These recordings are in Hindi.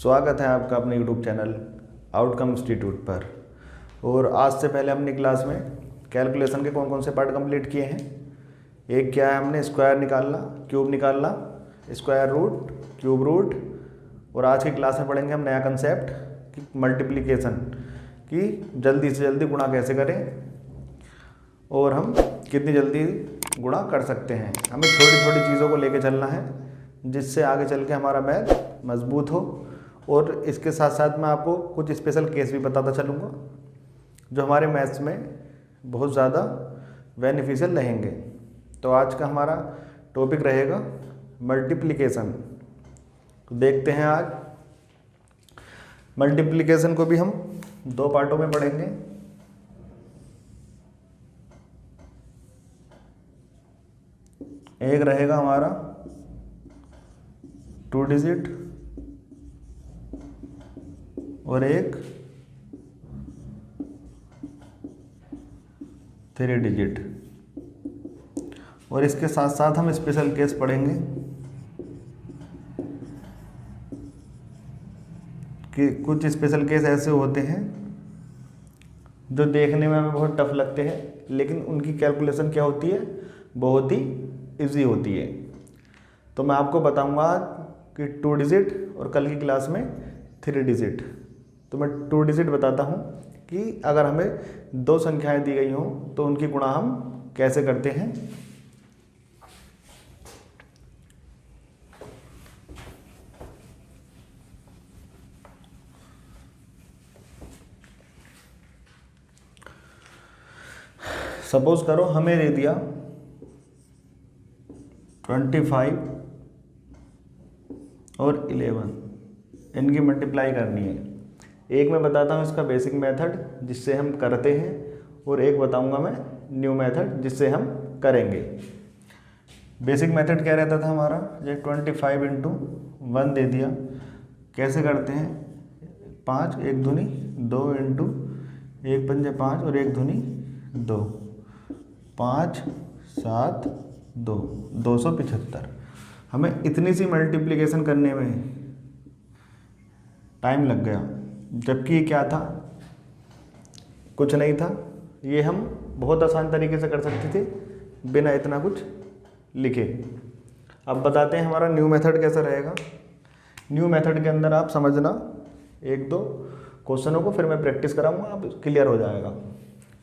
स्वागत है आपका अपने यूट्यूब चैनल आउटकम इंस्टीट्यूट पर। और आज से पहले हमने क्लास में कैलकुलेशन के कौन कौन से पार्ट कंप्लीट किए हैं। एक क्या है, हमने स्क्वायर निकालना, क्यूब निकालना, स्क्वायर रूट, क्यूब रूट। और आज की क्लास में पढ़ेंगे हम नया कंसेप्ट कि मल्टीप्लिकेशन, कि जल्दी से जल्दी गुणा कैसे करें और हम कितनी जल्दी गुणा कर सकते हैं। हमें छोटी छोटी चीज़ों को लेके चलना है जिससे आगे चल के हमारा मैथ मजबूत हो। और इसके साथ साथ मैं आपको कुछ स्पेशल केस भी बताता चलूँगा जो हमारे मैथ्स में बहुत ज़्यादा बेनिफिशियल रहेंगे। तो आज का हमारा टॉपिक रहेगा मल्टीप्लिकेशन। तो देखते हैं आज मल्टीप्लिकेशन को भी हम दो पार्टों में पढ़ेंगे। एक रहेगा हमारा 2 डिजिट और एक 3 डिजिट। और इसके साथ साथ हम स्पेशल केस पढ़ेंगे कि कुछ स्पेशल केस ऐसे होते हैं जो देखने में हमें बहुत टफ लगते हैं, लेकिन उनकी कैलकुलेशन क्या होती है, बहुत ही इजी होती है। तो मैं आपको बताऊंगा आज कि 2 डिजिट और कल की क्लास में 3 डिजिट। तो मैं 2 डिजिट बताता हूँ कि अगर हमें दो संख्याएं दी गई हों तो उनकी गुणा हम कैसे करते हैं। सपोज करो हमें दे दिया 25 और 11, इनकी मल्टीप्लाई करनी है। एक मैं बताता हूँ इसका बेसिक मेथड जिससे हम करते हैं, और एक बताऊंगा मैं न्यू मेथड जिससे हम करेंगे। बेसिक मेथड क्या रहता था हमारा, ये 25 इंटू 1 दे दिया, कैसे करते हैं, 5 एक दूनी 2 इंटू 1 पंजे 5 और 1 दूनी 2, 5 7 2, 275। हमें इतनी सी मल्टीप्लिकेशन करने में टाइम लग गया, जबकि ये क्या था, कुछ नहीं था। ये हम बहुत आसान तरीके से कर सकते थे बिना इतना कुछ लिखे। अब बताते हैं हमारा न्यू मेथड कैसा रहेगा। न्यू मेथड के अंदर आप समझना एक दो क्वेश्चनों को, फिर मैं प्रैक्टिस कराऊंगा, आप क्लियर हो जाएगा।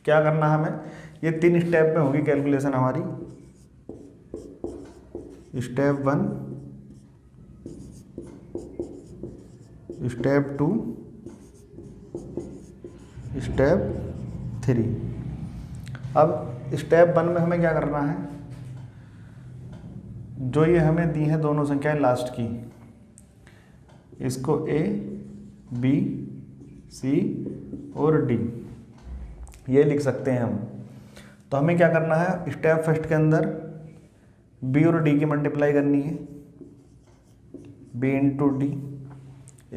क्या करना है हमें, ये 3 स्टेप में होगी कैलकुलेशन हमारी। Step 1, step 2, step 3। अब स्टेप 1 में हमें क्या करना है, जो ये हमें दी है दोनों संख्याएं लास्ट की, इसको A, B, C और D ये लिख सकते हैं हम। तो हमें क्या करना है, स्टेप फर्स्ट के अंदर B और D की मल्टीप्लाई करनी है, B into D।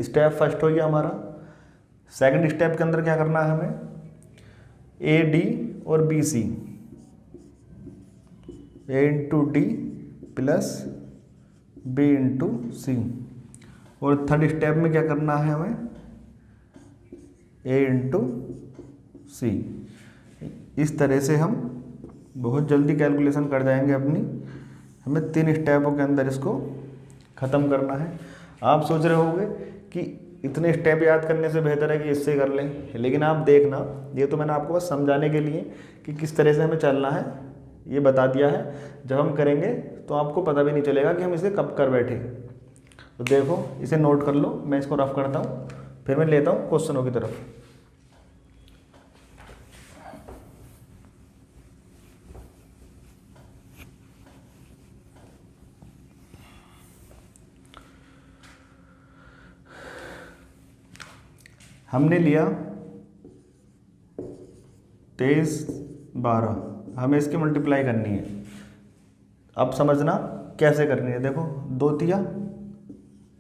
Step first हो गया हमारा। सेकंड स्टेप के अंदर क्या करना है हमें, A D और B C, A into D plus B into C। और थर्ड स्टेप में क्या करना है हमें, A इंटू C। इस तरह से हम बहुत जल्दी कैलकुलेशन कर जाएंगे अपनी। हमें 3 स्टेपों के अंदर इसको ख़त्म करना है। आप सोच रहे होंगे कि इतने स्टेप याद करने से बेहतर है कि इससे कर लें, लेकिन आप देखना, ये तो मैंने आपको बस समझाने के लिए कि किस तरह से हमें चलना है ये बता दिया है। जब हम करेंगे तो आपको पता भी नहीं चलेगा कि हम इसे कब कर बैठे। तो देखो, इसे नोट कर लो, मैं इसको रफ करता हूँ, फिर मैं लेता हूँ क्वेश्चनों की तरफ। हमने लिया 23 12, हमें इसकी मल्टीप्लाई करनी है। अब समझना कैसे करनी है। देखो 2 तिया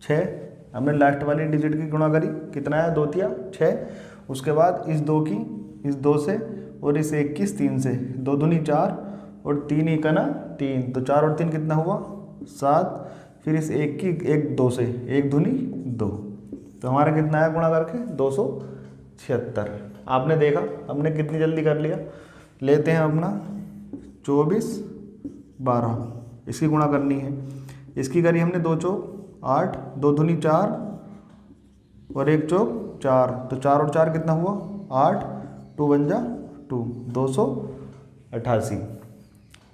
6, हमने लास्ट वाली डिजिट की गुणा करी, कितना है 2 तिया 6। उसके बाद इस 2 की इस 2 से और इस 1 की इस 3 से, 2 दूनी 4 और 3 1 ना 3, तो 4 और 3 कितना हुआ 7। फिर इस 1 की 1 2 से, 1 दूनी 2, तो हमारा कितना है गुणा करके 276। आपने देखा हमने कितनी जल्दी कर लिया। लेते हैं अपना 24 12, इसकी गुणा करनी है। इसकी करी हमने 2 चौक 8, 2 दूनी 4 और 1 चौक 4, तो 4 और 4 कितना हुआ 8, 2 बन जा 2, 288।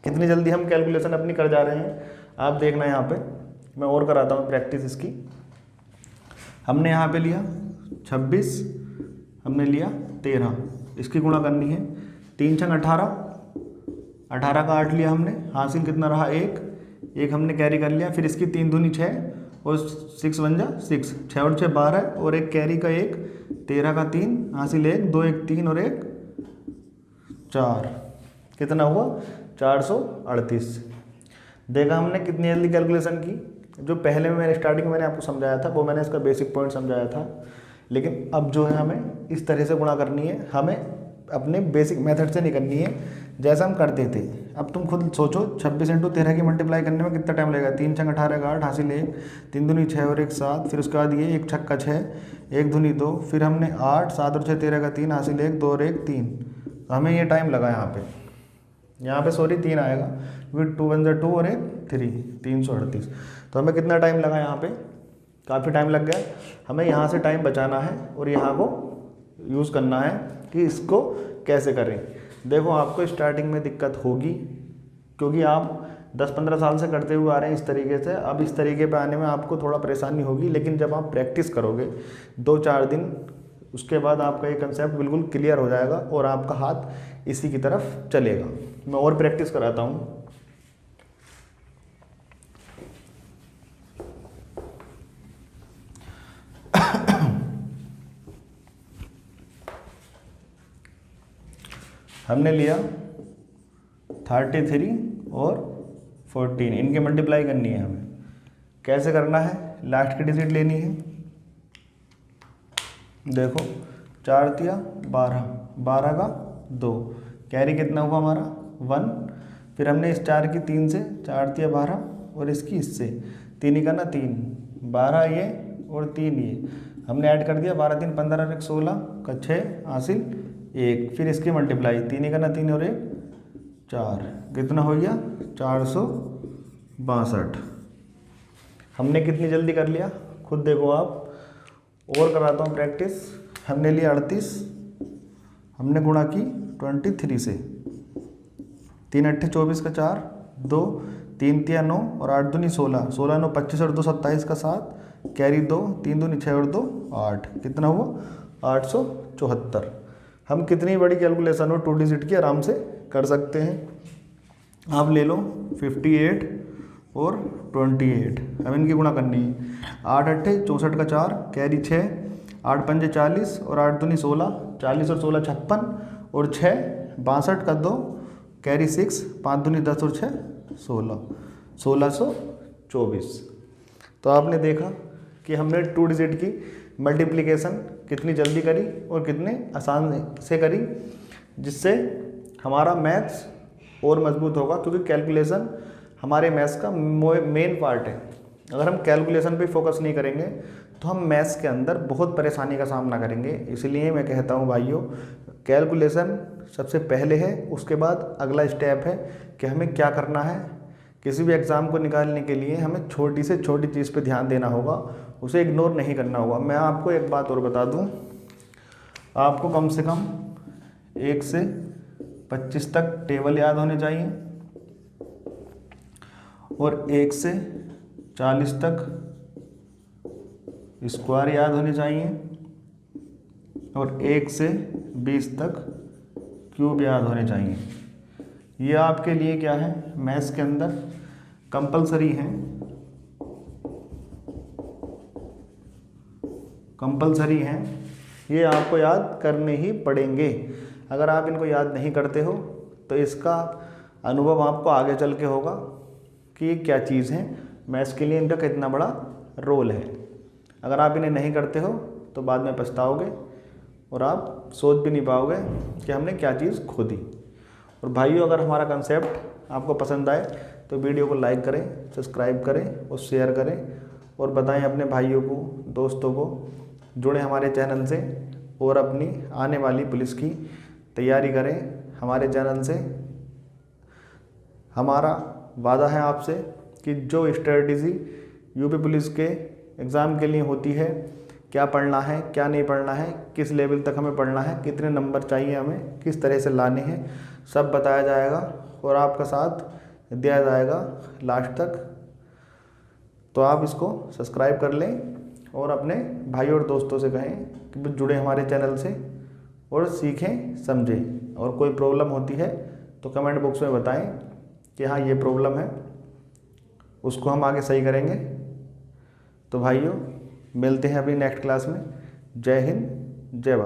कितनी जल्दी हम कैलकुलेशन अपनी कर जा रहे हैं आप देखना। यहाँ पे मैं और कराता हूँ प्रैक्टिस इसकी। हमने यहाँ पे लिया 26, हमने लिया 13, इसकी गुणा करनी है। 3 छंग 18, 18 का 8 लिया हमने, हासिल कितना रहा 1 हमने कैरी कर लिया। फिर इसकी 3 दूनी 6 और 6 बन जा 6, 6 और 6 12 और 1 कैरी का 1, 13 का 3 हासिल 1, 2 1 3 और 1 4, कितना हुआ 438। देखा हमने कितनी जल्दी कैलकुलेशन की। जो पहले में मैंने स्टार्टिंग में मैंने आपको समझाया था वो मैंने इसका बेसिक पॉइंट समझाया था, लेकिन अब जो है हमें इस तरह से गुणा करनी है। हमें अपने बेसिक मेथड से नहीं करनी है जैसा हम करते थे। अब तुम खुद सोचो 26 × 13 की मल्टीप्लाई करने में कितना टाइम लगेगा। 3 छंग 18 का 8 हासिल 1, 3 दूनी 6 और 1 7, फिर उसके बाद ये 1 छक्का 6, 1 दूनी 2, फिर हमने 8, 7 और 6 13 का 3 हासिल 1, 2 और 1 3। तो हमें ये टाइम लगा यहाँ पे सॉरी 3 आएगा क्योंकि 2 1 2 और 1 3, 338। तो हमें कितना टाइम लगा यहाँ पे, काफ़ी टाइम लग गया। हमें यहाँ से टाइम बचाना है और यहाँ को यूज़ करना है कि इसको कैसे करें। देखो आपको स्टार्टिंग में दिक्कत होगी क्योंकि आप 10-15 साल से करते हुए आ रहे हैं इस तरीके से। अब इस तरीके पे आने में आपको थोड़ा परेशानी होगी, लेकिन जब आप प्रैक्टिस करोगे 2-4 दिन, उसके बाद आपका ये कंसेप्ट बिल्कुल क्लियर हो जाएगा और आपका हाथ इसी की तरफ चलेगा। मैं और प्रैक्टिस कराता हूँ। हमने लिया 33 और 14, इनके मल्टीप्लाई करनी है हमें। कैसे करना है, लास्ट की डिजिट लेनी है। देखो 4 तिया 12, 12 का 2, कैरी कितना हुआ हमारा 1। फिर हमने इस 4 की 3 से 4 तिया 12 और इसकी इससे 3 ही करना 3, 12 ये और 3 ये हमने ऐड कर दिया। 12 3 15 और 1 16 का 6 हासिल 1, फिर इसकी मल्टीप्लाई 3 ही करना 3 और 1 4, कितना हो गया 462। हमने कितनी जल्दी कर लिया खुद देखो आप। और कराता हूँ प्रैक्टिस। हमने लिया 38, हमने गुणा की 23 से, 3 8 24 का 4, 2 3 तिया 9 और 8 दूनी 16, 16 9 25 और 2 27 का 7, कैरी 2, 3 दूनी 6 और 2 8, कितना हुआ 874। हम कितनी बड़ी कैलकुलेशन हो 2 डिजिट की आराम से कर सकते हैं। आप ले लो 58 और 28, अब इनकी गुणा करनी है। 8 8 64 का 4, कैरी 6, 8 5 40 और 8 दूनी 16, 40 और 16 56 और 6 62 का 2, कैरी 6, 5 दूनी 10 और 6 16, 1624। तो आपने देखा कि हमने 2 डिजिट की मल्टीप्लिकेशन कितनी जल्दी करी और कितने आसान से करी, जिससे हमारा मैथ्स और मजबूत होगा। क्योंकि कैलकुलेशन हमारे मैथ्स का मेन पार्ट है। अगर हम कैलकुलेशन पे फोकस नहीं करेंगे तो हम मैथ्स के अंदर बहुत परेशानी का सामना करेंगे। इसलिए मैं कहता हूँ भाइयों, कैलकुलेशन सबसे पहले है, उसके बाद अगला स्टेप है कि हमें क्या करना है। किसी भी एग्ज़ाम को निकालने के लिए हमें छोटी से छोटी चीज़ पे ध्यान देना होगा, उसे इग्नोर नहीं करना होगा। मैं आपको एक बात और बता दूं, आपको कम से कम 1 से 25 तक टेबल याद होने चाहिए और 1 से 40 तक स्क्वायर याद होने चाहिए और 1 से 20 तक क्यूब याद होने चाहिए। ये आपके लिए क्या है, मैथ्स के अंदर कंपलसरी है, कंपलसरी हैं। ये आपको याद करने ही पड़ेंगे। अगर आप इनको याद नहीं करते हो तो इसका अनुभव आपको आगे चल के होगा कि ये क्या चीज़ है, मैथ्स के लिए इनका कितना बड़ा रोल है। अगर आप इन्हें नहीं करते हो तो बाद में पछताओगे और आप सोच भी नहीं पाओगे कि हमने क्या चीज़ खो दी। और भाइयों, अगर हमारा कंसेप्ट आपको पसंद आए तो वीडियो को लाइक करें, सब्सक्राइब करें और शेयर करें और बताएं अपने भाइयों को, दोस्तों को जुड़े हमारे चैनल से और अपनी आने वाली पुलिस की तैयारी करें हमारे चैनल से। हमारा वादा है आपसे कि जो स्ट्रेटजी यूपी पुलिस के एग्ज़ाम के लिए होती है, क्या पढ़ना है क्या नहीं पढ़ना है, किस लेवल तक हमें पढ़ना है, कितने नंबर चाहिए हमें, किस तरह से लाने हैं, सब बताया जाएगा और आपका साथ दिया जाएगा लास्ट तक। तो आप इसको सब्सक्राइब कर लें और अपने भाई और दोस्तों से कहें कि जुड़े हमारे चैनल से और सीखें समझें। और कोई प्रॉब्लम होती है तो कमेंट बॉक्स में बताएं कि हाँ ये प्रॉब्लम है, उसको हम आगे सही करेंगे। तो भाइयों मिलते हैं अभी नेक्स्ट क्लास में। जय हिंद, जय भारत।